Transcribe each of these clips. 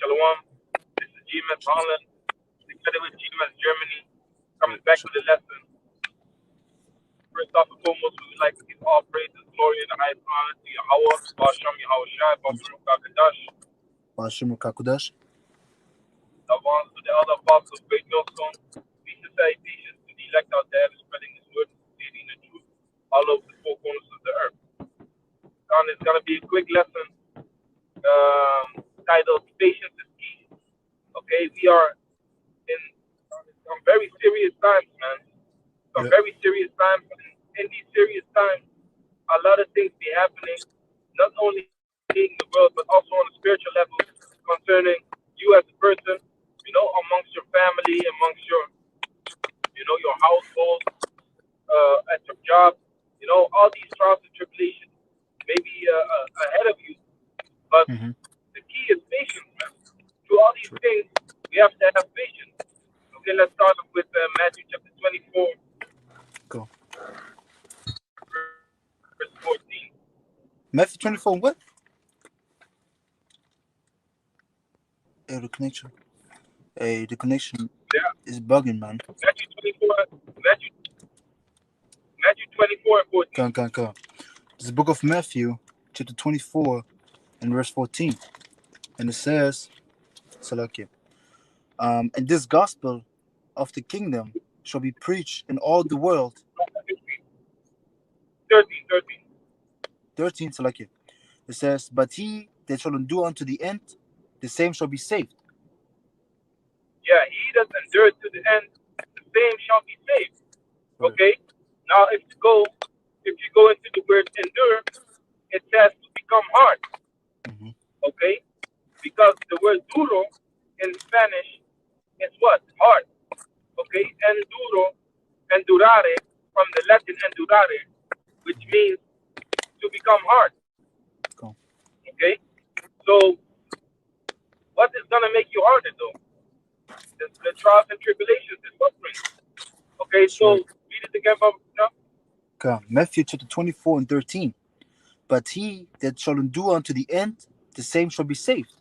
Shalom. This is GMS Holland, together with GMS Germany, coming back with a lesson. First off and foremost, we would like to give all praise and glory and the highest honor to Yahweh, Basham Yahweh Shai, Basham Kakadash, Bashim Kakudash. Avance to the other apostles, great millstone. Peace and salutations to the elect out there, spreading His word and stating the truth all over the four corners of the earth. And it's going to be a quick lesson titled Patience is Key. Okay, we are in some very serious times, man. Some very serious times. In these serious times, a lot of things be happening, not only in the world, but also on a spiritual level concerning you as a person, amongst your family, amongst your, your household, at your job, all these trials and tribulations may be ahead of you. But the key is patience, man. Through all these things, we have to have patience. Okay, let's start off with Matthew chapter 24. Go. Verse 14. Matthew 24, what? Hey, the connection. Is bugging, man. Matthew 24 and 14. Come. It's the book of Matthew, chapter 24, and verse 14. And it says, and this gospel of the kingdom shall be preached in all the world. 13, it says, but he that shall endure unto the end, the same shall be saved. Yeah, he that endures to the end, the same shall be saved. Okay? Now, if you go into the word endure, it says to become hard. Okay? Because the word duro in Spanish is what? Hard. Okay? Endurare, from the Latin endurare, which means to become hard. Okay? So, what is going to make you harder, though? The trials and tribulations, the suffering. Okay, so read it again, Come. Matthew chapter 24 and 13. But he that shall endure unto the end, the same shall be saved.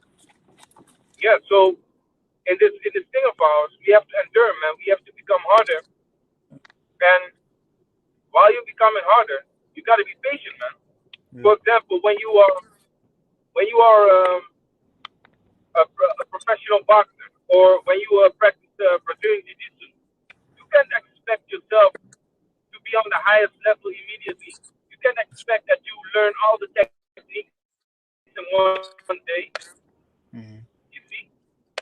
Yeah, so in this thing of ours, we have to endure, man. We have to become harder. And while you're becoming harder, you got to be patient, man. Yeah. For example, when you are a professional boxer, or when you practice Brazilian Jiu-Jitsu, you can't expect yourself to be on the highest level immediately. You can't expect that you learn all the techniques in one day. You see,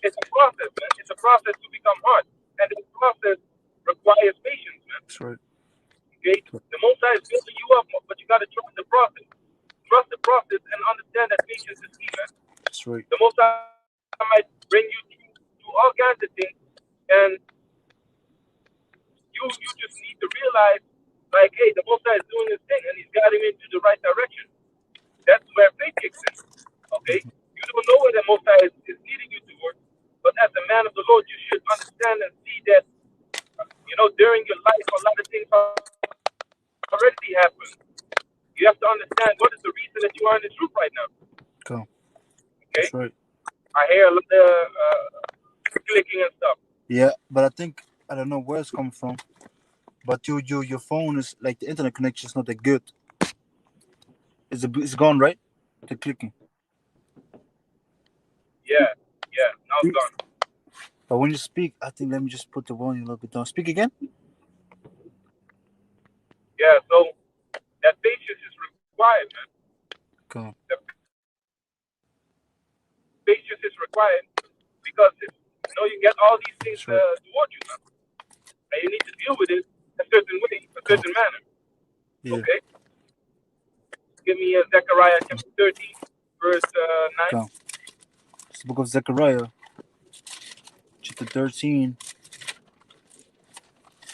it's a process, man. It's a process to become hard, and the process requires patience, man. That's right. Okay, the Most High is building you up, but you got to trust the process. Trust the process and understand that patience is key, man. That's right. The Most High might bring you through all kinds of things, and you just need to realize, like, hey, the Most High is doing his thing, and he's guiding me into the right direction. That's where faith kicks in. Okay? You don't know where the Most High is leading you towards, but as a man of the Lord, you should understand and see that, during your life, a lot of things already happen. You have to understand what is the reason that you are in the truth right now. Cool. Okay? That's right. I hear a lot of clicking and stuff. Yeah, but I don't know where it's coming from. But your phone is like the internet connection is not that good. It's gone, right? The clicking. Yeah, now it's gone. But when you speak, I think let me just put the volume a little bit down. Speak again. Yeah, so that patience is required, man. Cool. The patience is required because you get all these things toward you, man. And you need to deal with it a certain way, a certain manner. Yeah. Okay? Give me Zechariah chapter 13, verse 9. Cool. It's the book of Zechariah, chapter 13.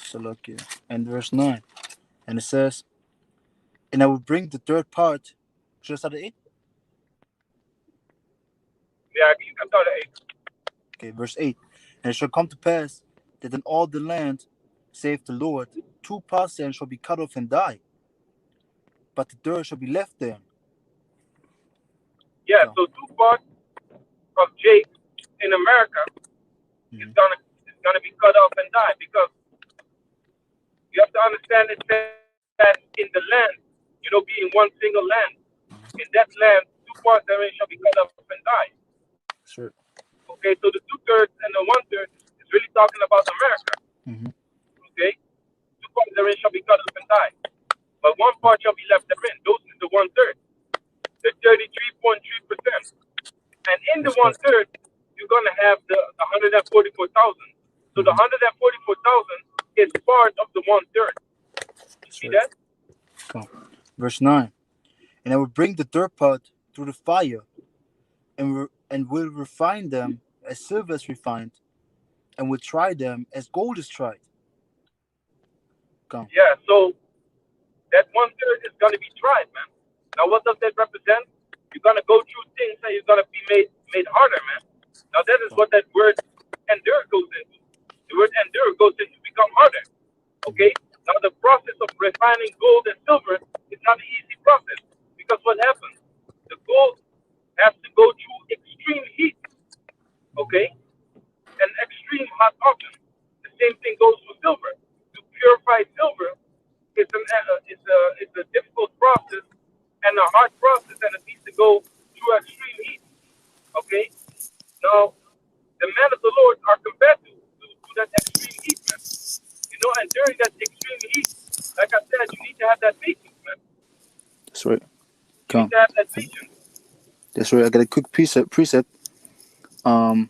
So look here. And verse 9. And it says, and I will bring the third part. Should I start at 8? Yeah, you can start at 8. Okay, verse 8. And it shall come to pass that in all the land, saith the Lord, 2 parts shall be cut off and die, but the third shall be left there. Yeah, so 2 parts of Jake in America is Mm-hmm. gonna be cut off and die, because you have to understand it says that in the land, being one single land, in that land, two parts therein shall be cut off and die. Sure. Okay, so the 2/3 and the 1/3 is really talking about America. Mm-hmm. Okay, two parts therein shall be cut off and die, but one part shall be left therein. Those is the 1/3, the 33.3%. And in the That's right. 1/3, you're gonna have the 144,000. So the Mm-hmm. 144,000 is part of the 1/3. You That's see right. that? Come. Verse 9. And I will bring the third part through the fire, and will refine them as silver is refined, and will try them as gold is tried. Come. Yeah. So that 1/3 is gonna be tried, man. Now, what does that represent? You're gonna go through things and you're gonna be made harder, man. Now, that is Come. what that word endure goes into. The word endure goes into become harder. Mm-hmm. Okay. Now, the process of refining gold and silver is not an easy process, because what happens? The gold has to go through extreme heat. Mm-hmm. Okay, an extreme hot oven. The same thing goes for silver. To purify silver, it's a difficult process and a hard process, and it needs to go through extreme heat. Okay, now the men of the Lord are compared to that extreme heat, man. And during that extreme heat, like I said, you need to have that patience, man. That's right. You need Come. to have that patience. That's right. I got a quick precept. Um,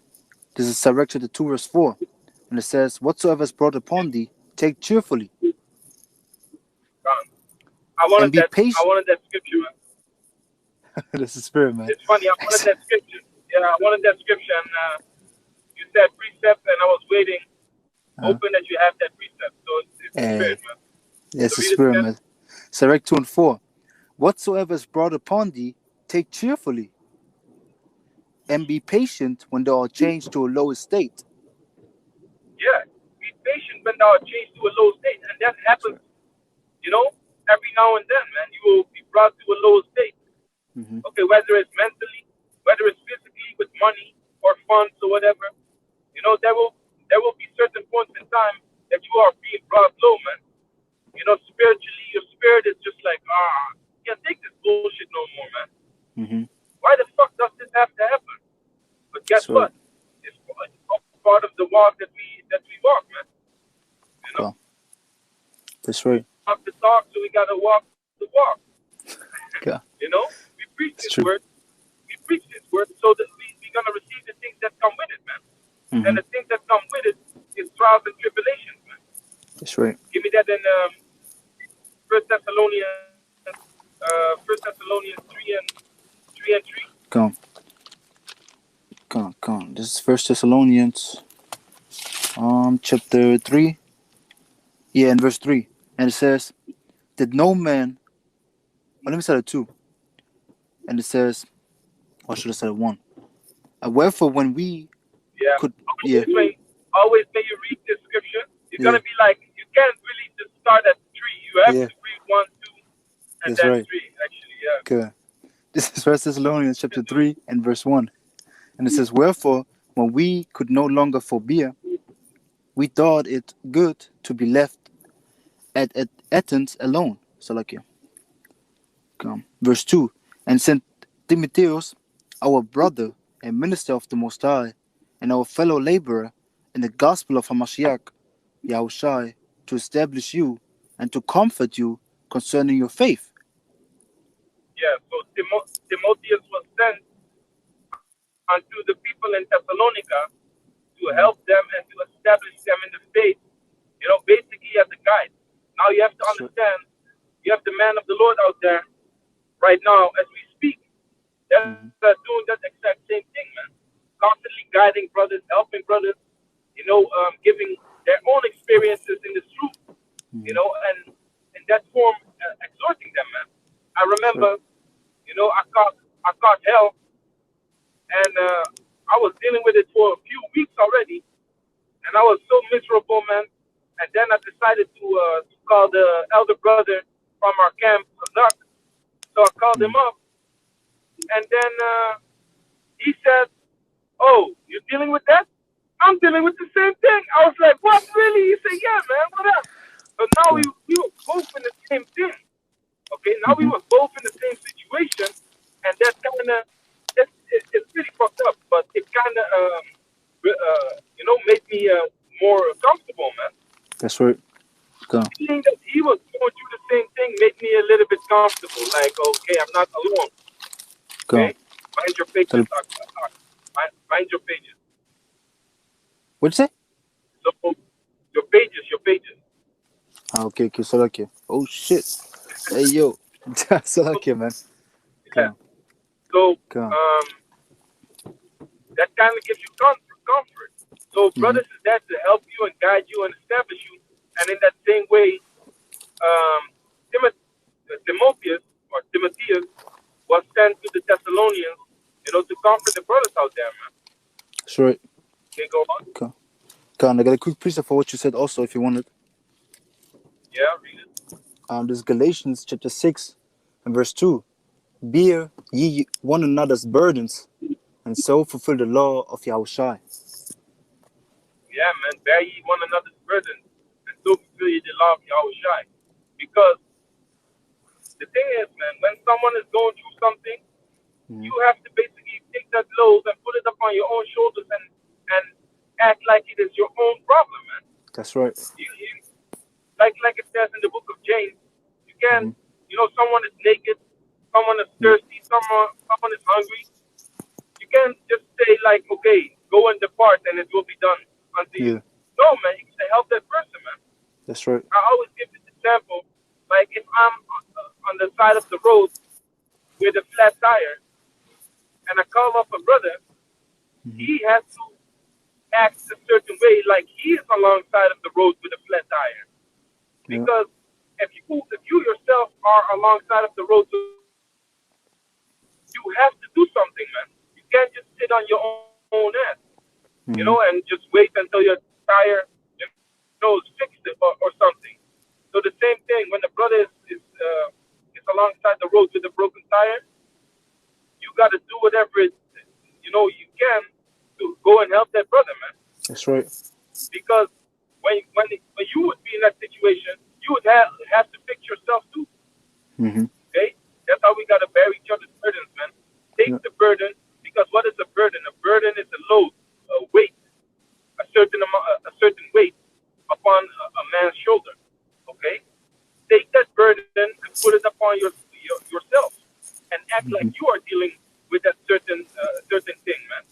this is directed to 2 verse 4. And it says, whatsoever is brought Yeah. upon thee, take cheerfully, Um, and be I patient. wanted that scripture, man. That's the spirit, man. It's funny. I wanted that scripture. Yeah, I wanted that scripture, and you said precept, and I was waiting, Uh, hoping that you have that precept. So it's the eh, spirit, man. So that's the read it spirit, again. man. It's direct 2 and 4. Whatsoever is brought upon thee, take cheerfully, and be patient when thou art changed to a low estate. Yeah, be patient when thou art changed to a low state, and that That's happens, right. every now and then, man. You will be brought to a low state. Mm-hmm. Okay, whether it's mentally, whether it's physically, with money or funds or whatever. There will be certain points in time that you are being brought low, man. Spiritually, your spirit is just like, can't take this bullshit no more, man. Mm-hmm. Why the fuck does this have to happen? But guess That's right. what? It's part of the walk that we walk, man. You know, Cool. That's right. walk the talk, so we gotta walk the walk. Yeah. We preach It's this true. word. We preach this word so that we're gonna receive the things that come with it, man. And Mm-hmm. the things that come with it is trials and tribulations, man. That's right. Give me that in First Thessalonians 3 and 3. Come. Come. Come. This is First Thessalonians, chapter 3. Yeah, in verse 3. And it says, that no man, let me start at 2. And it says, or should I start at 1? Wherefore, when we Yeah. could, yeah, Always when you read this scripture, you're yeah, gonna be like, you can't really just start at 3. You have yeah, to read 1, 2, and that's then right. 3. Actually, yeah. Okay. This is First Thessalonians chapter 3 and verse 1. And it says, wherefore, when we could no longer forbear, we thought it good to be left at Athens alone. So like you. Come. Verse 2. And sent Timotheus, our brother and minister of the Most High, and our fellow laborer in the gospel of Hamashiach, Yahushai, to establish you and to comfort you concerning your faith. Yeah. So Timotheus was sent unto the people in Thessalonica to Mm-hmm. help them and to establish them in the faith, basically as a guide. Now you have to Sure. understand, you have the man of the Lord out there right now as we speak. They're Mm-hmm. doing that exact same thing, man. Constantly guiding brothers, helping brothers, giving their own experiences in this truth, Mm-hmm. and in that form, exhorting them, man. I Sure. remember, I caught hell, and I was dealing with it for a few weeks already, and I was so miserable, man. And then I decided to call the elder brother from our camp, Luck. So I called him Mm-hmm. up, and then he said, oh, you're dealing with that? I'm dealing with the same thing. I was like, what, really? He said, yeah, man, what up? So now Okay. we were both in the same thing. Okay, now we Mm-hmm. were both in the same situation, and that kind of, it's pretty fucked up, but it kind of, made me more comfortable, man. That's right. Go. Seeing that he was going through the same thing made me a little bit comfortable. Like, okay, I'm not alone. Go. Okay, mind your pages, Tell. mind your pages. What'd you say? So your pages. Ah, okay, okay. Salakia. Oh shit. Hey yo. So, Salakia, man. yeah. Go. So Go. um, that kind of gives you comfort. So Mm-hmm. brothers is there to help you and guide you and establish you. And in that same way, um, Timotheus was sent to the Thessalonians, to comfort the brothers out there, man. That's right. Okay, go on. Go. Go. And I got a quick precept for what you said also, if you wanted. Yeah, read it. This is Galatians chapter 6 and verse 2. Bear ye one another's burdens, and so fulfill the law of Yahushai. Yeah, man. Bear ye one another's burdens, and so fulfill ye the law of Yahushai. Because the thing is, man, when someone is going through something, Mm-hmm. you have to basically take that load and put it up on your own shoulders and act like it is your own problem, man. That's right. You like it says in the book of James, you can, Mm-hmm. someone is naked, someone is Yeah. thirsty, someone is hungry. You can't just say like, okay, go and depart and it will be done unto you. Yeah. No, man, you can help that person, man. That's right. I always give this example, like if I'm on the side of the road with a flat tire and I call up a brother, Mm-hmm. he has to act a certain way, like he is alongside of the road with a flat tire. Yeah. Because if you yourself are alongside of the road, you have to do something, man. You can't just sit on your own ass, Mm-hmm. and just wait until your tire, is fixed or something. So the same thing when the brother is alongside the road with a broken tire, you got to do whatever you can to go and help that brother, man. That's right. Because when you would be in that situation, you would have to fix yourself too. Mm-hmm. Okay, that's how we gotta bear each other's burdens, man. Take Yeah. the burden, because what is a burden? A burden is a load, a weight, a certain weight upon a man's shoulder. Okay, take that burden and put it upon yourself, and act like Mm-hmm. you are dealing with that certain thing, man.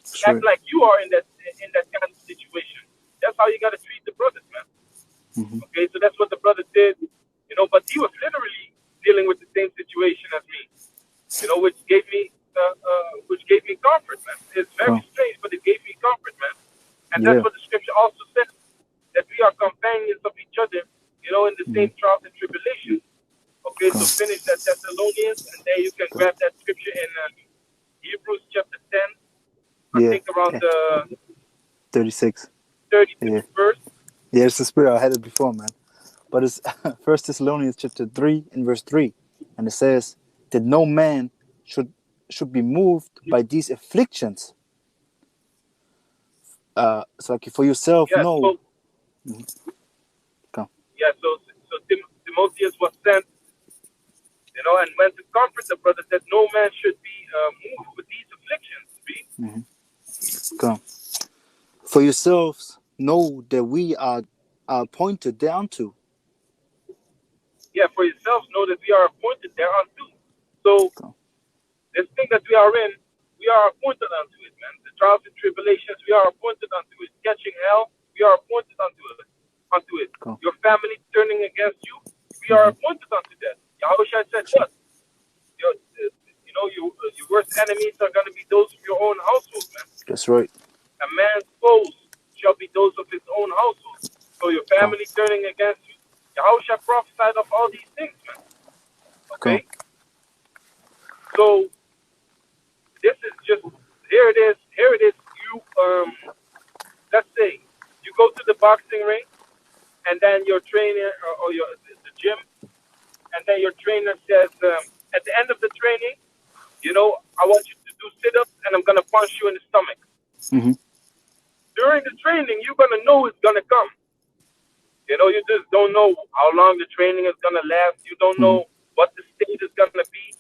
That's Act right. like you are in that kind of situation. That's how you gotta treat the brothers, man. Mm-hmm. Okay, so that's what the brother did, but he was literally dealing with the same situation as me, which gave me comfort, man. It's very Go. strange, but it gave me comfort, man. And that's Yeah. what the scripture also says, that we are companions of each other, in the Mm-hmm. same trials and tribulations. Okay, Go. so finish that Thessalonians, and then you can Go. grab that scripture in Hebrews chapter 10, I Yeah. think around Yeah. the 36. 36th Yeah. verse. Yeah, it's the spirit. I had it before, man. But it's First Thessalonians chapter 3 and verse 3. And it says that no man should be moved by these afflictions. So like for yourself, Yeah, no. so Go. yeah, so Timotheus was sent, and went to comfort the brother that no man should be moved with these afflictions. Read. Go. For yourselves, know that we are appointed thereunto. Yeah, for yourselves know that we are appointed thereunto. So Go. this thing that we are in, we are appointed unto it, man. The trials and tribulations, we are appointed unto it. Catching hell, we are appointed unto it. Go. Your family turning against you, we are Mm-hmm. appointed unto that. Yahushua said what? Your worst enemies are going to be those of your own household, man. That's right. A man's foes shall be those of his own household. So your Go. family turning against you, Yahushua prophesied of all these things, man. Go. Okay? So this is just, here it is. You, let's say, you go to the boxing ring, and then your trainer or the gym, and then your trainer says, at the end of the training, I want you to do sit up and I'm gonna punch you in the stomach. Mm-hmm. During the training, you're gonna know it's gonna come. You just don't know how long the training is gonna last. You don't Mm-hmm. know what the state is gonna be.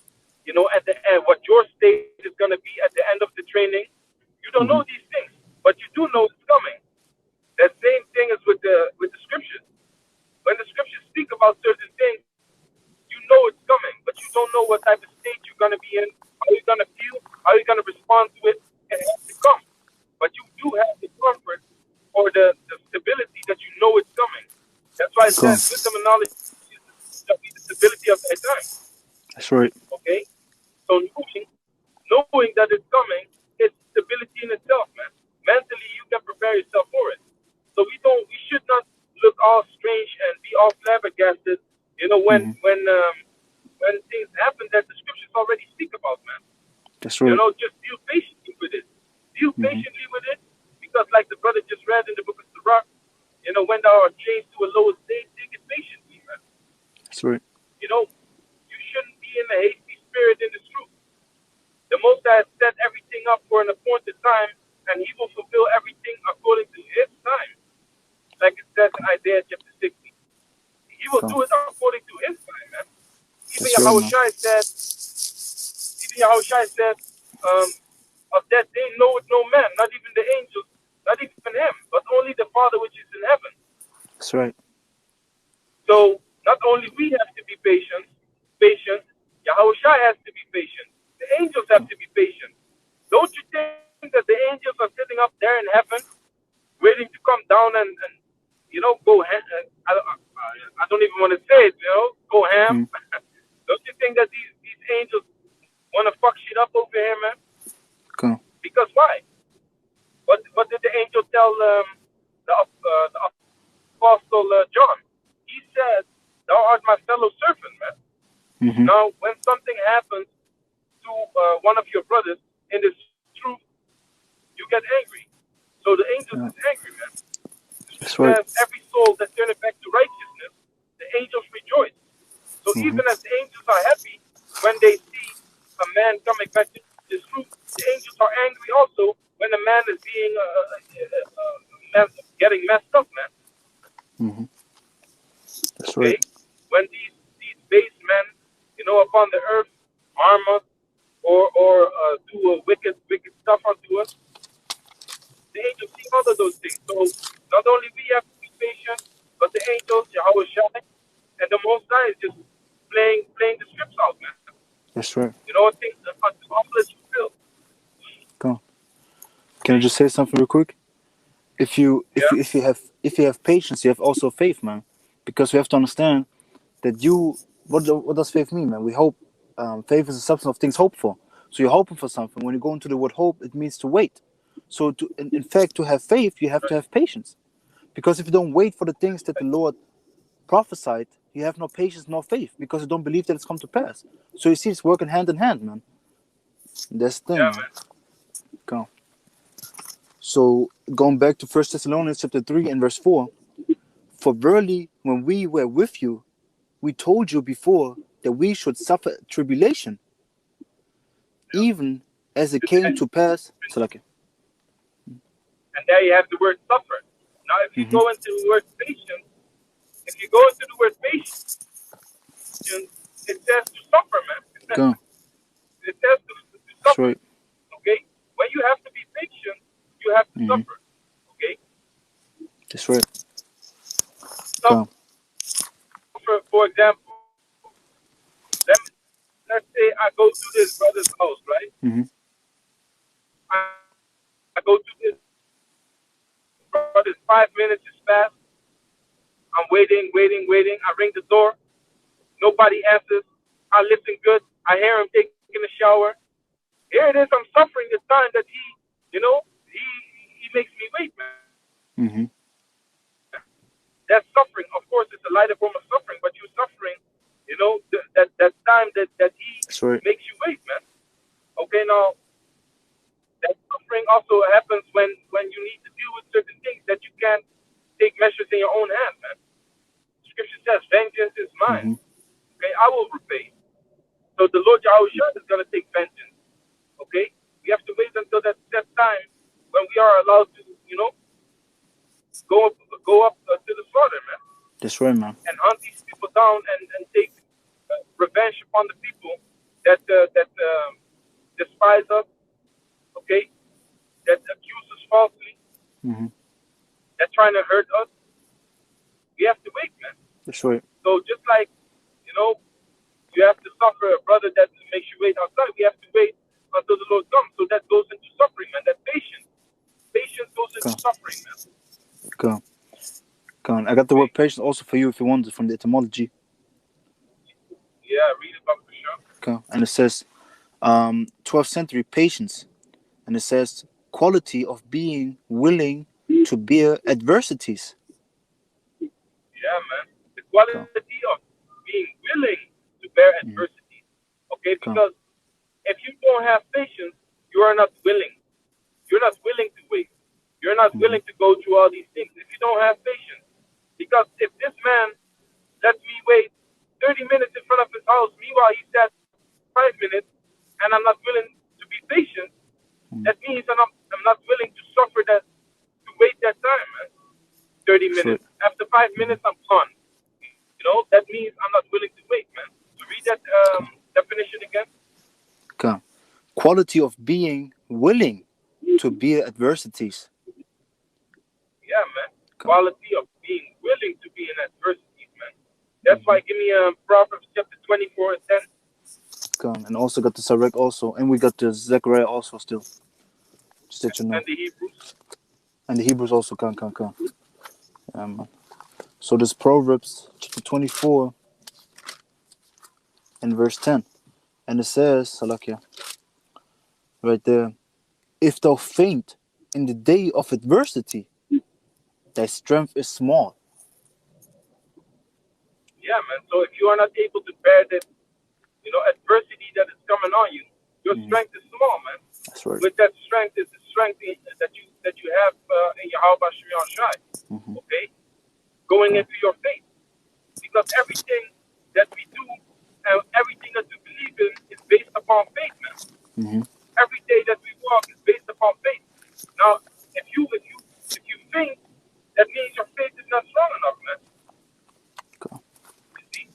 At the end, what your state is gonna be at the end of the training. You don't know Mm-hmm. these things, but you do know it's coming. That same thing is with the scriptures. When the scriptures speak about certain things, you know it's coming, but you don't know what type of state you're gonna be in, how you're gonna feel, how you're gonna respond to it, and it has to come. But you do have the comfort or the stability that you know it's coming. That's why it Cool. says wisdom and knowledge shall be the stability of thy time. That's right. Okay? So knowing that it's coming, it's stability in itself, man. Mentally you can prepare yourself for it. So we should not look all strange and be all flabbergasted, Mm-hmm. when things happen that the scriptures already speak about, man. That's right. Just deal patiently with it. Deal Mm-hmm. patiently with it, because like the brother just read in the book of Sirach, when thou art changed to a lower state, take it patiently, man. That's right. You shouldn't be in a hasty spirit in this truth. The Most High has set everything up for an appointed time, and He will fulfill everything according to His time, like it says in Isaiah chapter 60. He will Cool. do it according to His time, man. Even That's right, man. Yahushua said, of that day knoweth no man, not even the angels, not even Him, but only the Father which is in heaven. That's right. So not only we have to be patient, Yahushua has to be patient. The angels have Cool. to be patient. Don't you think that the angels are sitting up there in heaven, waiting to come down and go ham? I don't even want to say it, go ham. Mm-hmm. Don't you think that these angels want to fuck shit up over here, man? Cool. Because why? What did the angel tell the apostle John? He said, "Thou art my fellow servant, man." Mm-hmm. Now, when something happens to one of your brothers in this truth, you get angry. So the angels Yeah. is angry, man. The That's scripture right. says, "Every soul that turneth back to righteousness, the angels rejoice." So Mm-hmm. even as the angels are happy when they see a man coming back to this truth, the angels are angry also when a man is being getting messed up, man. Mm-hmm. That's right. Okay, when these base men, upon the earth, harm us or do a wicked stuff unto us, the angels see all of those things. So not only we have to be patient, but the angels, Yahweh Shai, and the Most High is just playing the scripts out, man. That's right. Things until all is fulfilled. Cool. Can I just say something real quick? If you if Yeah, you if you have if you have patience, you have also faith, man. Because we have to understand that what does faith mean, man? We hope. Faith is a substance of things hoped for. So you're hoping for something. When you go into the word hope, it means to wait. So in fact, to have faith, you have to have patience. Because if you don't wait for the things that the Lord prophesied, you have no patience nor faith because you don't believe that it's come to pass. So you see, it's working hand in hand, man. That's the thing, yeah, man. man. Go. So going back to 1 Thessalonians chapter 3 and verse 4, for verily when we were with you, we told you before that we should suffer tribulation, even as it came to pass. So like, And there you have the word suffer. Now, if you mm-hmm. go into the word patience, if you go into the word patience, it says to suffer, man. Go. It says to That's suffer. right. Okay? When you have to be patient, you have to Mm-hmm. suffer. Okay? That's right. Go. Suffer, for example, let me, let's say I go to this brother's house, right? Mm-hmm. I go to this brother's 5 minutes is fast. I'm waiting. I ring the door. Nobody answers. I listen good. I hear him taking a shower. Here it is. I'm suffering the time that he makes me wait, man. Mm-hmm. That's suffering. Of course, it's a lighter form of suffering, but you're suffering, that time that he That's right. makes you wait, man. Okay, now that suffering also happens when you need to deal with certain things that you can't take measures in your own hand, man. Scripture says, "Vengeance is mine." Mm-hmm. Okay, I will repay. So the Lord Yahushua is going to take vengeance. Okay, we have are allowed to, go up to the slaughter, man, That's right, man. and hunt these people down and take revenge upon the people that despise us, okay, that accuse us falsely, Mm-hmm. that trying to hurt us. We have to wait, man. That's right. So just like, you know, you have to suffer a brother that makes you wait outside, we have to wait until the Lord comes. So that goes into suffering, man. That patience. Patience goes into Come, suffering, man. come, come. I got the Okay? word patience also for you if you want it from the etymology. Yeah, read about for sure. Okay. And it says, 12th century patience. And it says, quality of being willing to bear adversities. Yeah, man. The Okay. quality of being willing to bear Mm-hmm. adversity. Okay, Okay. because if you don't have patience, you are not willing. You're not willing to wait. You're not Mm-hmm. willing to go through all these things if you don't have patience. Because if this man lets me wait 30 minutes in front of his house, meanwhile he sat 5 minutes, and I'm not willing to be patient, Mm-hmm. that means I'm not willing to suffer that, to wait that time, man. 30 That's right. minutes. After 5 minutes, I'm gone. That means I'm not willing to wait, man. So read that Okay. definition again. Okay. Quality of being willing to bear adversities. Yeah, man. Okay. Quality of being willing to be in adversity, man. That's Mm-hmm. why give me Proverbs chapter 24 and 10. Okay. And also got the Sirach also. And we got the Zechariah also still. Just that you know. And the Hebrews. And the Hebrews also can. So this Proverbs chapter 24 and verse 10. And it says, Salakia, right there, if thou faint in the day of adversity, thy strength is small. Yeah, man. So if you are not able to bear that, adversity that is coming on you, your Mm-hmm. strength is small, man. That's right. With that strength is the strength that you have in your Yahweh Shemion Shai. Mm-hmm. Okay? Going Okay. into your faith. Because everything that we do and everything that we believe in is based upon faith, man. Mm-hmm. Every day that we walk is based upon faith. Now, if you think, that means your faith is not strong enough, man. Okay. You see,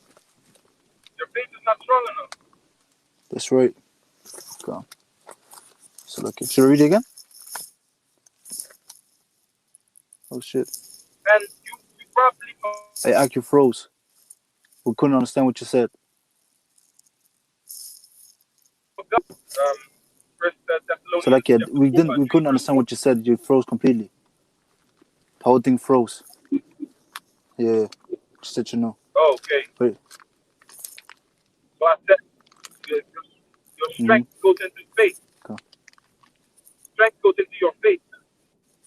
your faith is not strong enough. That's right. Okay. So look, should I read it again? Oh shit. And you probably Hey, Ak, you froze. We couldn't understand what you said. forgot First So Thessalonians like, yeah, chapter we 4, didn't, we 3 couldn't verse understand 1. what you said. You froze completely. The whole thing froze. Yeah. Just that you know. Oh, okay. Wait. So I said, your Mm-hmm. strength goes into faith. Okay. Strength goes into your faith.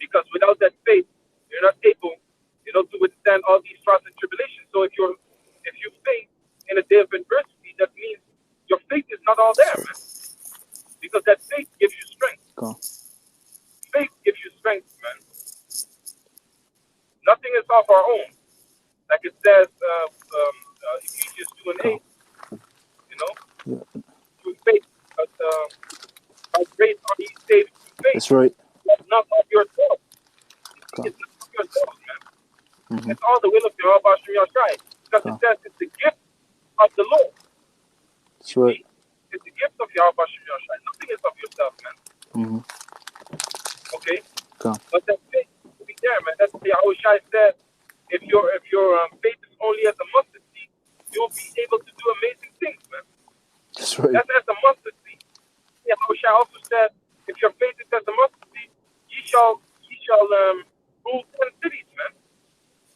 Because without that faith, you're not able, to withstand all these trials and tribulations. So if you faith in a day of adversity, that means your faith is not all there, Sorry. man. Because that faith gives you strength. Okay. Faith gives you strength, man. Nothing is of our own. Like it says, Ephesians 2 and Okay. 8, you know, Yeah. through faith. But by grace are ye saved through faith. That's right. That's not of yourself. Okay. It's not of yourself, man. Mm-hmm. It's all the will of Jehovah Shemiyah Shai. Because it Okay. says it's the gift of the Lord. That's You right. see? It's the gift of Jehovah Shemiyah Shai. Nothing is of yourself, man. Mm-hmm. Okay? Okay. But that faith will be there, man. That's what Yahweh Shai said. If your faith is only as a mustard seed, you'll be able to do amazing things, man. That's right. That's as a mustard seed. Yahweh Shai also said, if your faith is as a mustard seed, ye shall rule 10 cities, man.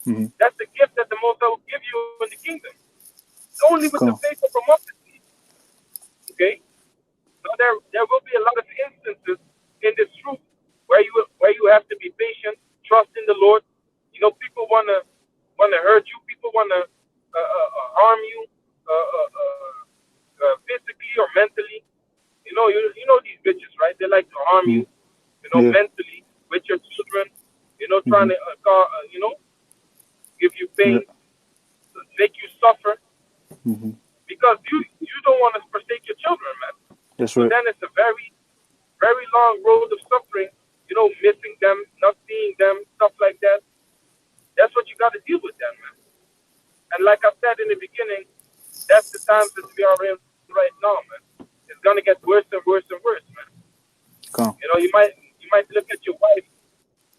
Mm-hmm. That's the gift that the Most High will give you in the kingdom. Only with the Okay. faith of a mustard seed. Okay? Now there will be a lot of instances in this truth where you have to be patient, trust in the Lord. People wanna hurt you. People wanna harm you physically or mentally. You know these bitches, right? They like to harm Mm-hmm. you. Yeah. Mentally with your children. Mm-hmm. Trying to give you Yeah. pain, make you suffer Mm-hmm. because you don't want to forsake your children, man. That's So right. then it's a very, very long road of suffering, missing times that we are in right now, man, it's gonna get worse and worse and worse, man. Come. You might look at your wife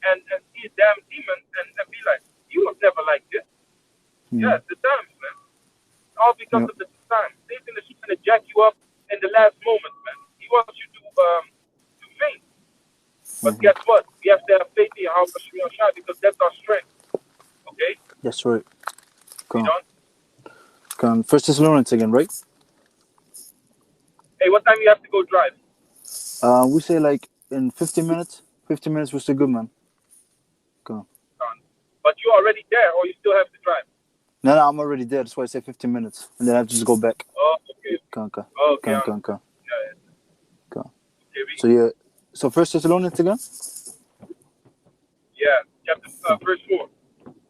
and see a damn demon and be like, you was never like this. Yeah, Mm. the times, man. All because Yeah. of the time. Satan is trying to jack you up in the last moment, man. He wants you to faint. But Mm-hmm. guess what? We have to have faith in how much we are shy because that's our strength. Okay? That's right. You Come. know? Come. First Thessalonians again, right? Hey, what time you have to go drive? We say like in 15 minutes. 15 minutes was still good, man. Come. But you're already there or you still have to drive. No, no, I'm already there. That's why I say 15 minutes, and then I have to just go back. Oh, okay. Come, come, Oh, okay. come, come, come, Yeah, yeah. come. Okay, So yeah. So First Thessalonians again. yeah. Chapter Come, verse 4.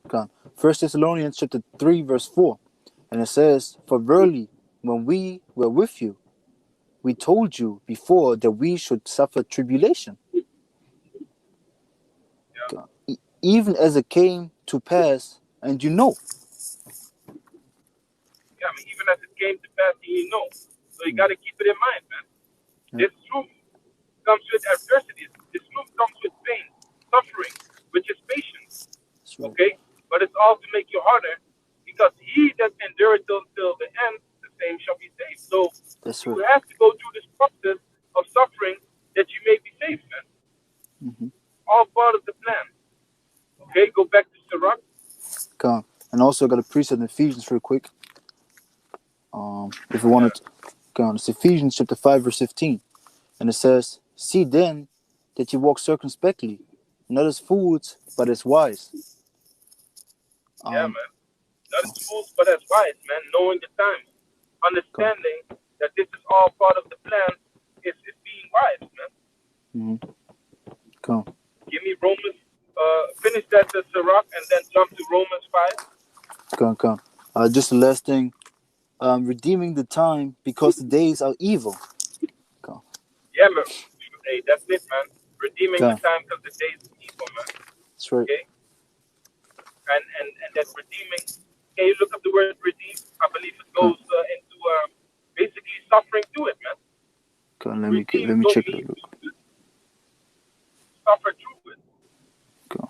come. First Thessalonians chapter 3 verse 4, and it says, "For verily, when we were with you, we told you before that we should suffer tribulation, Yeah. even as it came to pass, and you know." Yeah, I mean, even as it came to pass, you know. So you got to keep it in mind, man. Yeah. This truth comes with adversity. This truth comes with pain, suffering, which is patience. That's right. Okay? But it's all to make you harder because he that endureth till the end, the same shall be saved. So That's you right. have to go through this process of suffering that you may be saved, man. Mm-hmm. All part of the plan. Okay? Go back to Sirach. Come. And also I got a preset in Ephesians real quick. If you want Yeah. it, come. It's Ephesians chapter 5 verse 15, and it says, "See then that you walk circumspectly, not as fools, but as wise." Yeah, Um, man. Not as fools, but as wise, man. Knowing the times. come. Understanding that this is all part of the plan is being wise, man. Mm-hmm. Come. Give me Romans, finish that Sirach and then jump to Romans 5. Come. Come. Just the last thing. Redeeming the time because the days are evil. Come. Yeah, man. Hey, that's it, man. Redeeming the Come. time because the days is evil, man. That's right. Okay? And that redeeming, can you look up the word redeem? I believe it Come. goes into basically suffering to it, man. Come. Redeem Let me don't check it mean out. to suffer through it. Come.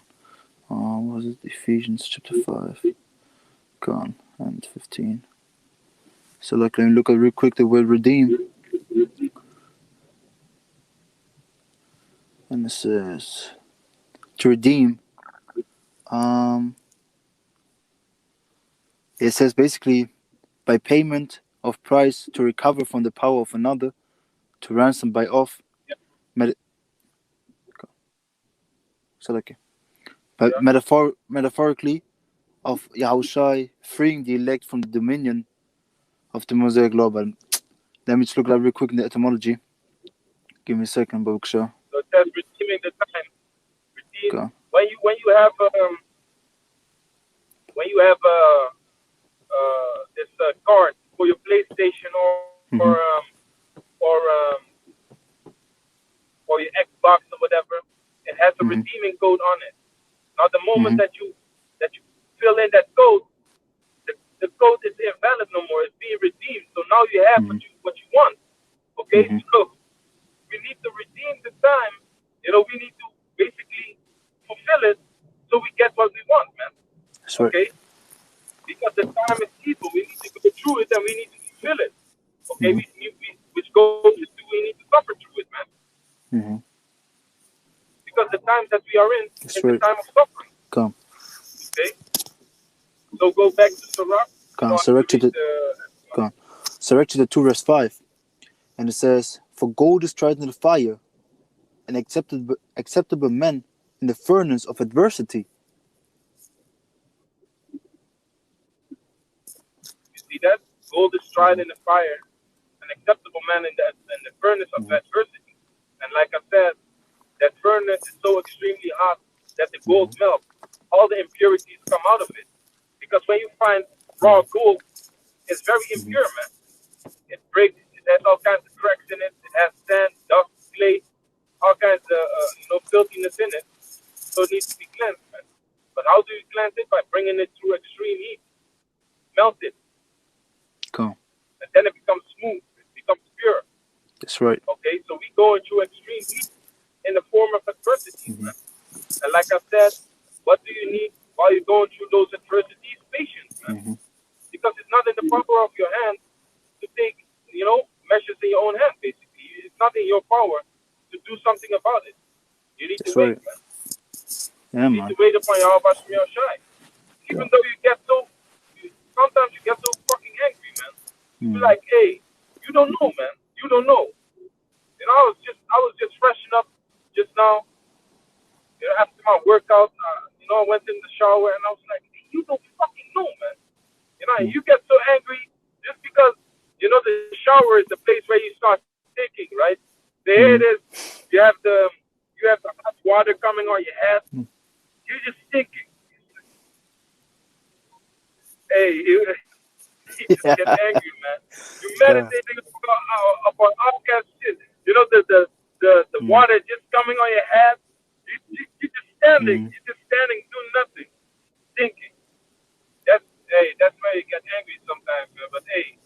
Was it Ephesians chapter 5? Come. And 15. So like, let me look at real quick the word redeem, and it says to redeem. Um, it says basically by payment of price to recover from the power of another, to ransom by off. Yeah, Meta- so like, but yeah. metaphorically of Yahushai freeing the elect from the dominion of the Mosaic law. But let me just look at that real quick in the etymology. Give me a second, Bookshare. So it says redeeming the time. Redeem Go. when you have this card for your PlayStation Mm-hmm. or or your Xbox or whatever, it has a Mm-hmm. redeeming code on it. Now the moment Mm-hmm. that you fill in that code, the code is invalid no more. It's being redeemed. So now you have Mm-hmm. what you want. Okay, Mm-hmm. so we need to redeem the time. We need to basically fulfill it so we get what we want, man. That's right. Okay, because the time is evil. We need to go through it and we need to fulfill it. Okay, Mm-hmm. which goes to we need to suffer through it, man. Mm-hmm. Because the times that we are in That's is the right. time of suffering. Come. Okay, so go back to Sirach. You Come. don't have to Sirach read chapter. Come. Sirach chapter 2 verse 5, and it says, "For gold is tried in the fire, and acceptable men in the furnace of adversity." you see that gold is tried Mm-hmm. in the fire, an acceptable man in the furnace of Mm-hmm. adversity. And like I said, that furnace is so extremely hot that the gold Mm-hmm. melts. All the impurities come out of it. Because when you find raw Mm-hmm. gold, it's very Mm-hmm. impure, man. It breaks. It has all kinds of cracks in it. It has sand, dust, clay, all kinds of filthiness in it. So it needs to be cleansed, man. But how do you cleanse it? By bringing it through extreme heat, melt it, Come. and be going through extreme heat in the form of adversities, man. And like I said, what do you need while you're going through those adversities? Patience, man. Because it's not in the power of your hand to take, measures in your own hand, basically. It's not in your power to do something about it. You need to That's wait, right. man. Yeah, You need man. to wait upon Yahweh Shemel Shai. Even Yeah. though sometimes you get so fucking angry, man. You be Mm. like, hey, you don't know, man. You don't know. I was just freshening up just now. After my workout, I went in the shower and I was like, hey, you don't fucking know, man. And Mm. you get so angry just because the shower is the place where you start thinking, right? There it Mm. is. You have the you have the hot water coming on your head. Mm. You're just thinking. Hey, you just get Yeah. angry, man. You're Yeah. meditating upon outcast shit. The Mm. water just coming on your head. You're just standing. Mm. You're just standing, doing nothing, thinking. That's where you get angry sometimes, man. But hey,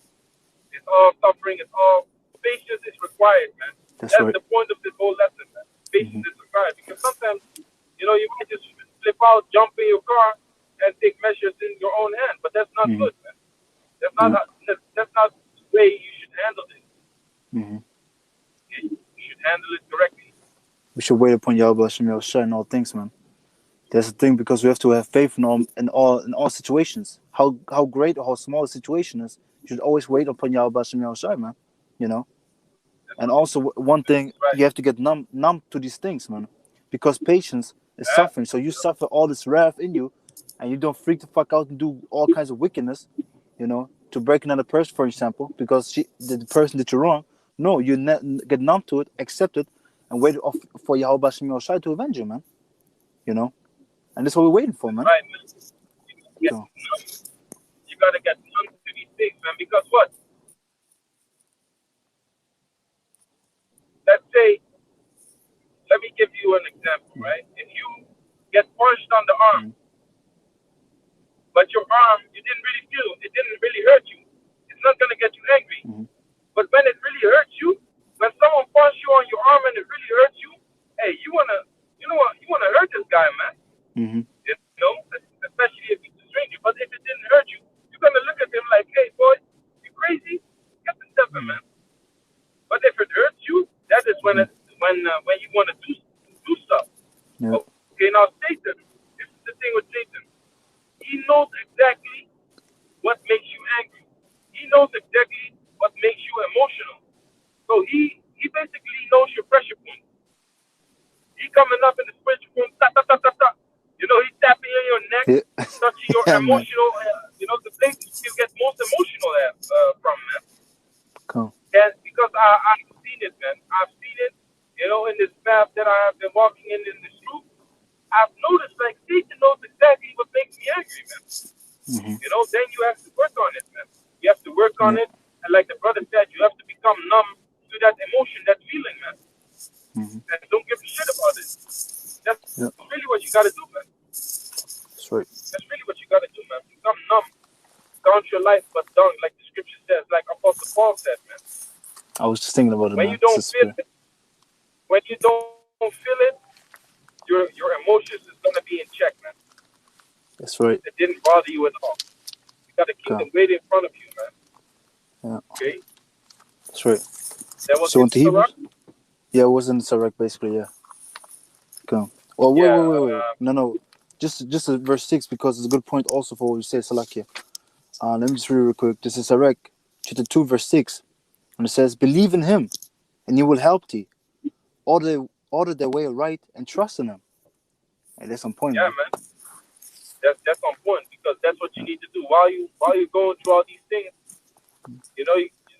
it's all suffering. It's all patience is required, man. That's That's right. the point of this whole lesson, man. Patience Mm-hmm. is required because sometimes, you might just flip out, jump in your car, and take measures in your own hand. But that's not Mm-hmm. good, man. That's not Yeah. that's not the way you should handle it. Mm-hmm. Okay? You should handle it correctly. We should wait upon Yahweh Shem Yahushua in all things, man. That's the thing because we have to have faith in all situations. How great or how small the situation is, you should always wait upon Yahweh Shem Yahushua, man. You know. That's And what, also one thing, that's right. you have to get numb to these things, man, because patience is Yeah. suffering. So you suffer all this wrath in you, and you don't freak the fuck out and do all kinds of wickedness, to break another person, for example, because the person did you wrong. No, you get numb to it, accept it, and wait for Yahweh Shem Yoshai to avenge you, man. You know, and that's what we're waiting for, That's man. right, man. You get So, numb. You gotta get numb to these things, man. Because what? Let's say, let me give you an example, mm, right? If you get punched on the arm, mm, but your arm, you didn't really feel, it didn't really hurt you. It's not gonna get you angry. mm, But when it really hurts you, when someone punches you on your arm and it really hurts you, hey, you wanna hurt this guy, man. mm-hmm, Especially if he's a stranger. But if it didn't hurt you, you're gonna look at him like, hey, boy, you crazy? Get the stepping, mm, man. But if it hurts you, that is when mm, when you wanna do stuff. yeah, Okay, now Satan. This is the thing with Satan. He knows exactly what makes you angry. He knows exactly what makes you emotional. So he basically knows your pressure point. He coming up in the spiritual room, ta ta ta ta ta. He's tapping in your neck, yeah, touching your yeah, man. emotional. The places you get most emotional from, man. Come, And because I've seen it, man. I've seen it. In this path that I have been walking in this truth, I've noticed like Satan knows exactly what makes me angry, man. mm-hmm, Then you have to work on it, man. You have to work on yeah, it, and like the brother said, you have to become numb to that emotion, that feeling, man, mm-hmm, and don't give a shit about it. That's yeah, really what you gotta do, man. that's right. That's really what you gotta do, man. Become numb. Count your life, but don't, like the scripture says, like Apostle Paul said, man. I was just thinking about it, When you man. don't feel Sister, it, when you don't feel it, your emotions is gonna be in check, man. that's right. It didn't bother you at all. You got the Come, kingdom right in front of you, man. yeah, Okay? that's right. That was So in into Sirach. Hebrews, yeah, it was in Sirach basically, yeah. Come. Oh, wait, Yeah, wait, wait, wait. No. Just verse 6 because it's a good point also for what you say, Salakia. Let me just read real quick. This is Sirach chapter 2, verse 6. And it says, believe in him, and he will help thee. Order their way right and trust in him. Hey, that's on point, yeah, man. man. That's on point because that's what you need to do while you're going through all these things. You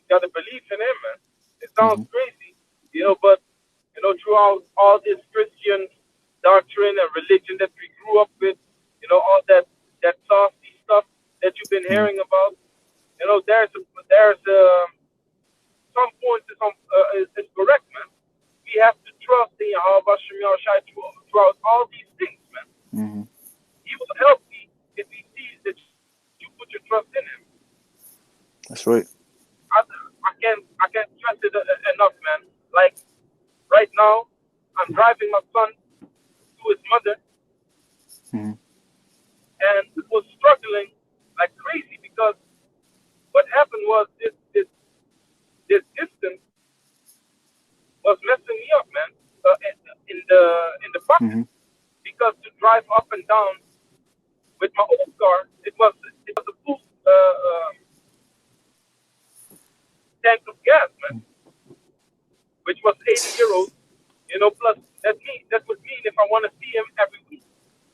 gotta believe in him, man. It sounds Mm-hmm. crazy, but throughout all this Christian doctrine and religion that we grew up with, all that saucy stuff that you've been Mm-hmm. hearing about, there's some points is correct, man. We have to trust in Yahweh Shem Yahushai throughout all these things, man. Mm-hmm. He will help me if he sees that you put your trust in him. That's right. I can't stress it enough, man. Like right now, I'm driving my son to his mother, Mhm. and was struggling like crazy because what happened was this distance was messing me up, man. In the pocket, Mhm. because to drive up and down with my old car, it was a full tank of gas, man, which was 80 euros. Plus that would mean if I want to see him every week,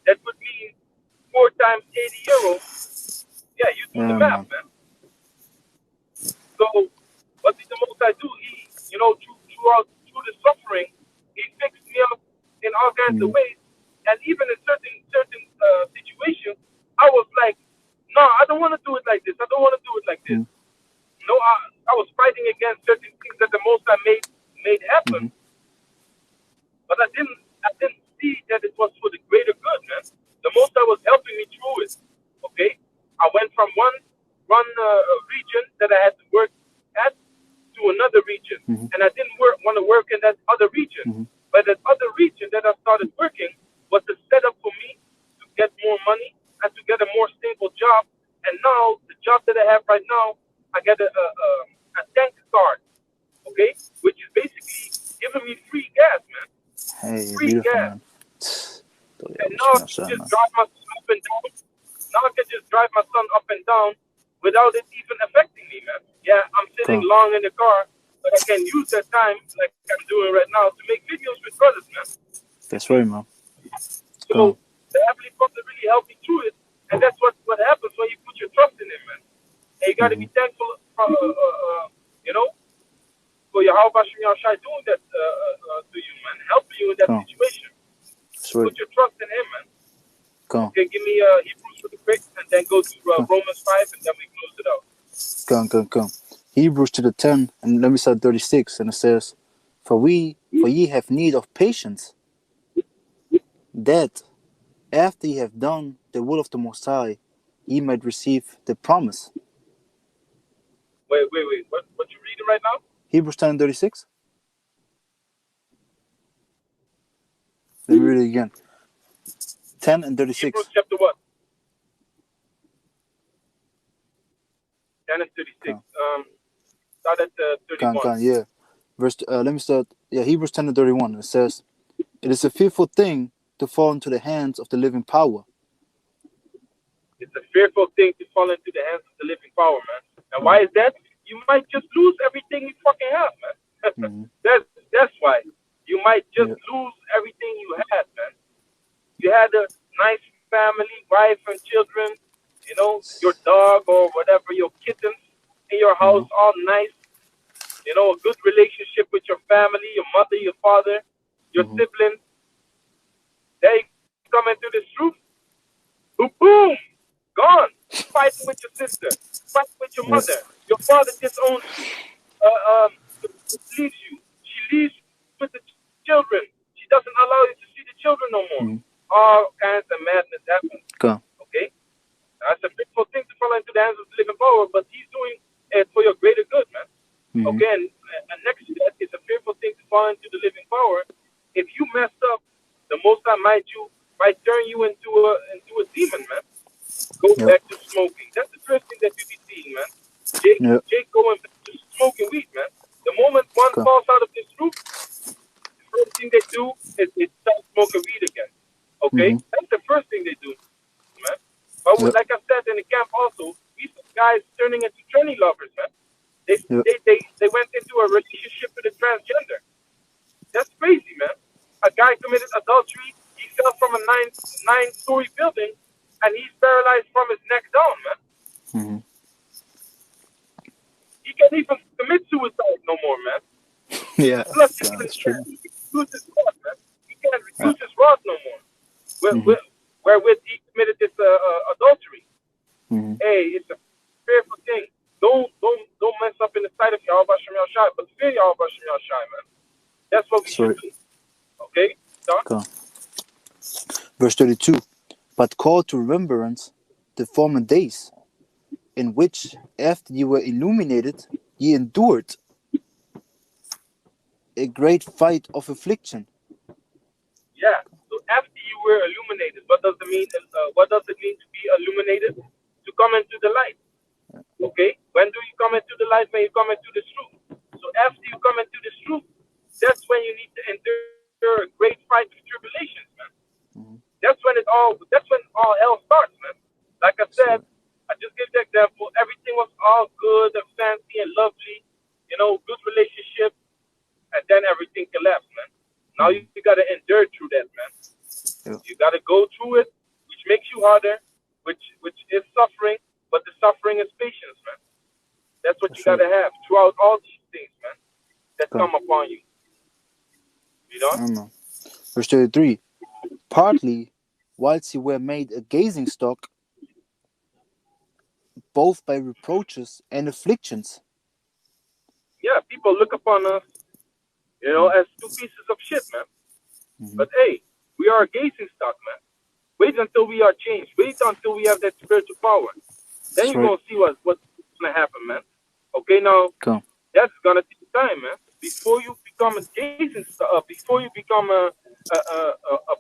that would mean 4 times 80 euro. Yeah, you do the Yeah, math, man. man. So what did the Most High do? He, through the suffering, he fixed me up in all kinds of Mhm. ways. And even in certain situations, I was like, no, I don't want to do it like this. I don't want to do it like this. Mhm. No, I was fighting against certain things that the Most High made happen, Mhm. but I didn't see that it was for the greater good, man. The Most High was helping me through it. Okay, I went from one region that I had to work at to another region, Mhm. and I didn't want to work in that other region. Mhm. But that other region that I started working was the setup for me to get more money and to get a more stable job. And now the job that I have right now, I get a tank card, okay, which is basically giving me free gas, man, Hey, free beautiful, gas. man. Don't And ever now I smell can that, just man. drive my son up and down. Now I can just drive my son up and down without it even affecting me, man. Yeah, I'm sitting Go. long in the car, but I can use that time like I'm doing right now to make videos with brothers, man. That's right, man. Go. So the Heavenly Father really helped me through it, and that's what happens when you put your trust in Him, man. And you got to Mhm. be thankful, you know, for your Hashem Yahshai doing that to you, man, helping you in that Go. situation. That's right. Put your trust in Him, man. Go. Okay, give me Hebrews really quick, and then go to Go. Romans 5, and then we close it out. Go. Go. Go. Hebrews to the 10, and let me start 36, and it says, for ye have need of patience, that after ye have done the will of the Most High, ye might receive the promise. Wait. What you reading right now? Hebrews 10 and 36. Let me read it again. 10 and Hebrews 36. chapter what? 10 and 36. Go. Start at Go on, 31. go on, yeah. Let me start. Yeah, Hebrews 10 and 31. It says, it is a fearful thing to fall into the hands of the living power. It's a fearful thing to fall into the hands of the living power, man. And Go. why is that? You might just lose everything you fucking have, man. Mm-hmm. that's why. You might just Yeah. lose everything you had, man. You had a nice family, wife and children, your dog or whatever, your kittens in your house, Uh-huh. all nice, a good relationship with your family, your mother, your father, your Mm-hmm. siblings. There you come into this truth, boom, boom, gone. Fighting with your sister, fighting with your Yeah. mother. Your father disowns you, uh, um, leaves you. She leaves with the children. She doesn't allow you to see the children no more. Mm-hmm. All kinds of madness happens. Go. Okay? That's a beautiful thing to fall into the hands of the living power, but he's doing it for your greater good, man. Mm-hmm. Okay, and next to that, it's a fearful thing to fall into the living power. If you mess up, the Most High might turn you into a demon, man. Go Yep. back to smoking. That's the first thing that you be seeing, man. Jake, Yep. Jake going back to smoking weed, man. The moment one Go. falls out of this roof, the first thing they do is they start smoking weed again. Okay, Mm-hmm. that's the first thing they do, man. But Yep. like I said in the camp also, we saw guys turning into tranny lovers, man. They, Yep. they they they went into a relationship with a transgender. That's crazy, man. A guy committed adultery. He fell from a nine-story building, and he's paralyzed from his neck down, man. Mm-hmm. He can't even commit suicide no more, man. Yeah. Plus, Go. even That's true. he can reduce his rod, man. He can't Yeah. reduce his rod no more. Mm-hmm. Wherewith he committed this adultery. Mm-hmm. Hey, it's a fearful thing. Don't mess up in the sight of Yahweh Shem Shai, but fear Yahweh Shem Shai, man. That's what we That's should right. do. Okay, Don? Go. Verse 32. But call to remembrance the former days, in which, after ye were illuminated, ye endured. a great fight of affliction. Yeah. So after you were illuminated, what does it mean? What does it mean to be illuminated? To come into the light. Okay. When do you come into the light? When you come into this truth. So after you come into this truth, that's when you need to endure a great fight of tribulations, man. Mm-hmm. That's when all hell starts, man. Like I said, So, I just gave the example. Everything was all good and fancy and lovely, good relationship, and then everything collapsed, man. Now you mm-hmm. gotta endure through that, man. Yeah, You gotta go through it, which makes you harder, which is suffering, but the suffering is patience, man. That's what you that's right. gotta have throughout all these things, man, that Go. come upon you. You know? I don't know. Verse 33. Partly, whilst you were made a gazing stock, both by reproaches and afflictions. Yeah, people look upon us, as two pieces of shit, man. Mm-hmm. But hey, we are a gazing stock, man. Wait until we are changed. Wait until we have that spiritual power. Then That's you're right. gonna see what's gonna happen, man. Okay, now Go. that's gonna take time, man. Before you become a gazing stock, before you become a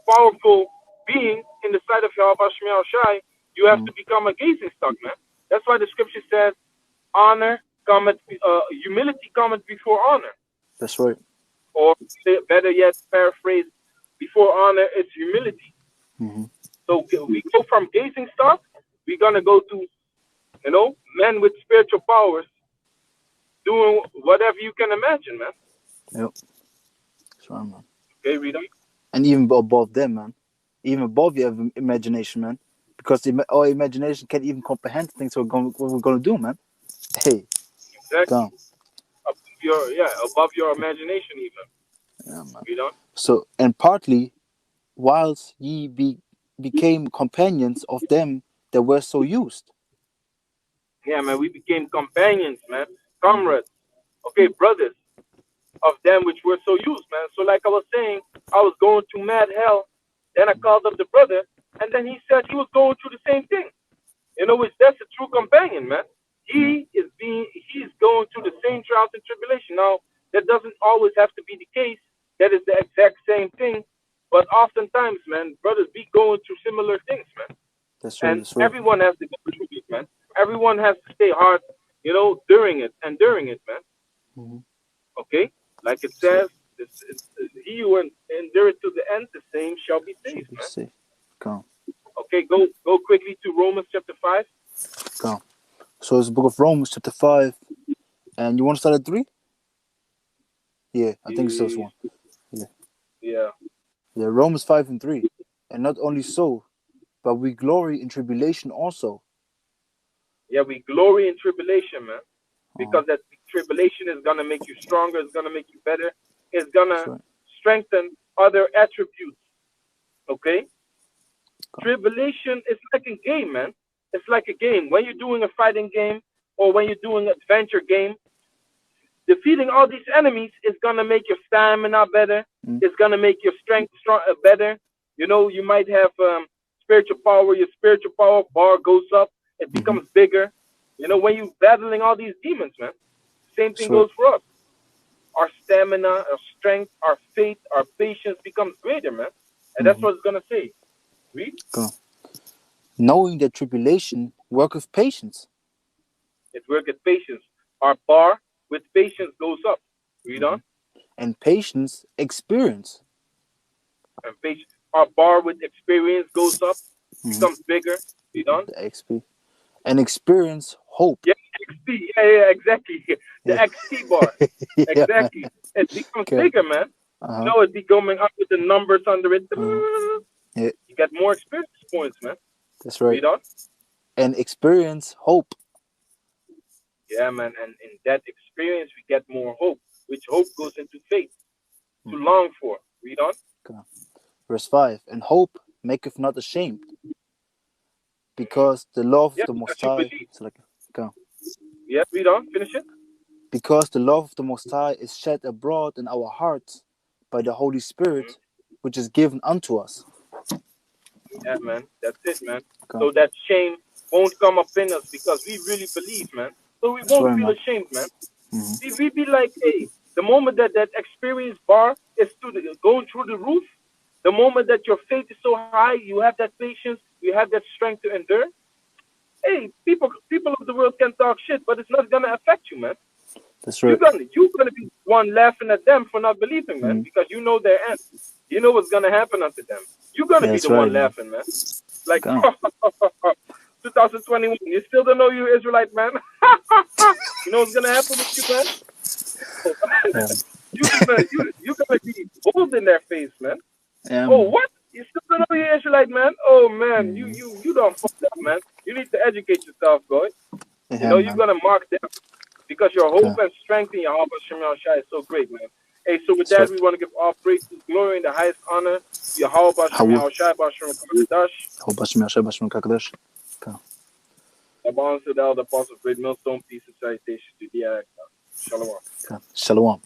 powerful being in the sight of Yahweh Shemiel Shai, you have to Mm. become a gazing stock, man. That's why the scripture says, "Honor cometh, humility cometh before honor," That's right. or better yet, paraphrase, "Before honor is humility." Mm-hmm. So we go from gazing stock, we're gonna go to men with spiritual powers doing whatever you can imagine, man. Yep. That's right, man. Okay, read on. And even above them, man. Even above your imagination, man. Because our imagination can't even comprehend things what we're going to do, man. Hey, Exactly. go. Above your imagination even. Yeah, man. Read on. So, and partly, whilst ye became companions of them that were so used. Yeah, man, we became companions, man. Mm-hmm. Comrades. Okay, brothers of them which were so used, man. So like I was saying, I was going through mad hell. Then I called up the brother, and then he said he was going through the same thing. Which that's a true companion, man. Yeah, He's going through the same trials and tribulation. Now, that doesn't always have to be the case. That is the exact same thing. But oftentimes, man, brothers be going through similar things, man. that's right. And That's right. everyone has to go through it, man. Everyone has to stay hard, during it, man. Mm-hmm. Okay? Like it That's right. says, he who endure it to the end, the same shall be Should saved, be man. safe. Go. Okay, go quickly to Romans chapter 5. Go. So it's the book of Romans, chapter 5. And you want to start at 3? Yeah, I think so. It's Eh, one. Yeah. Yeah. Yeah, Romans 5 and 3. And not only so, but we glory in tribulation also. Yeah, we glory in tribulation, man, Uh, because that tribulation is gonna make you stronger. It's gonna make you better. It's gonna that's right. strengthen other attributes. Okay, Go. tribulation is like a game, man. It's like a game. When you're doing a fighting game or when you're doing an adventure game, defeating all these enemies is gonna make your stamina better. Mm, It's gonna make your strength better. You might have spiritual power. Your spiritual power bar goes up. It mm-hmm. becomes bigger. When you're battling all these demons, man. Same That's thing right. goes for us. Our stamina, our strength, our faith, our patience becomes greater, man. And that's Mm-hmm. what it's gonna say. Read. Go. Knowing that tribulation worketh patience. It worketh patience. Our bar with patience goes up. Read Mm-hmm. on. And patience experience. And patience. Our bar with experience goes up, Mm-hmm. becomes bigger. Read on. The XP. And experience hope. Yeah, XP. Yeah, exactly. The Yeah. XP bar. Yeah, man. Exactly. It becomes Okay. bigger, man. Uh-huh. It be going up with the numbers under it. Uh-huh. Yeah, You get more experience points, man. that's right. Read on. And experience hope. Yeah, man. And in that experience, we get more hope, which hope goes into faith to Mm-hmm. long for. Read on. Okay. Verse 5. And hope maketh not ashamed, because the love of Yeah, the because Most you High. believe. So like, okay. Yeah, read on. Finish it. Because the love of the Most High is shed abroad in our hearts by the Holy Hmm. Spirit, which is given unto us. Yeah, man. That's it, man. Okay. So that shame won't come up in us because we really believe, man. So we That's won't right, feel man. ashamed, man. Mm-hmm. We be like, hey. The moment that that experience bar is going through the roof, the moment that your faith is so high, you have that patience, you have that strength to endure. Hey, people of the world can talk shit, but it's not gonna affect you, man. That's You're right. gonna you're gonna be one laughing at them for not believing, man, Mm. because you know their end. You know what's gonna happen unto them. You're gonna Yeah, be that's the right, one man. laughing, man. Like Come. 2021, you still don't know you Israelite, man. You know what's gonna happen with you, man? Yeah. You're gonna be bold in their face, man. Oh, Man. what? You still don't know you're Israelite, man? Oh man, Mm. you don't fuck up, man. You need to educate yourself, boy. You Yeah, know you're man. gonna mark them because your hope Okay. and strength in Yahweh Shem Shai is so great, man. Hey, so with That's that, right. we want to give all praise, glory, and the highest honor to Yahweh Shem How? Shai, Bashem Kadash. How Bashim Yashab Bashim Kakadash. Okay. The bonds to the elder apostle, great millstone, peace and salutation to the Shalom. Okay. Shalom.